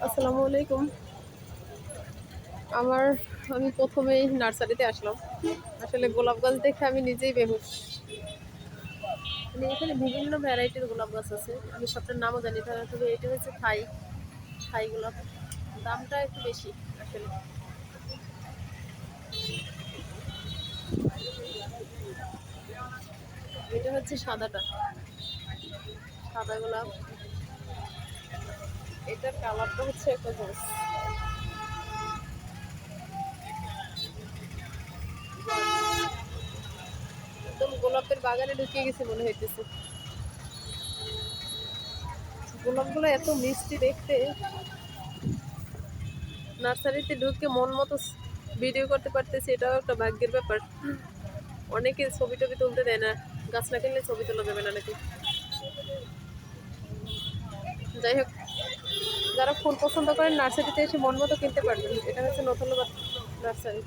আসসালামু আলাইকুম। আমি প্রথমেই নার্সারিতে আসলাম। আসলে গোলাপ গাছ দেখে আমি নিজেই বেহুশ। মানে এখানে বিভিন্ন ভ্যারাইটির গোলাপ গাছ আছে। আমি সবটার নামও জানি না, তবে এটা হচ্ছে থাই থাই গোলাপ। দামটা একটু বেশি আসলে। এটা হচ্ছে সাদাটা, সাদা গোলাপ। এটার কালারটা হচ্ছে একটা জোস। একদম গোলাপের বাগানে ঢুকিয়ে গেছে মনে হইতেছে। গোলাপগুলো এত মিষ্টি দেখতে। নার্সারিতে ঢুকে মন মতো ভিডিও করতে পারতেছি, এটাও একটা ভাগ্যের ব্যাপার। অনেকে ছবি টবি তুলতে দেয় না, গাছ না কিনলে ছবি তোলা যাবে না নাকি। যাই হোক, যারা ফুল পছন্দ করেন নার্সারিতে এসে মন মতো কিনতে পারবেন। এটা হচ্ছে নতুন নার্সারি।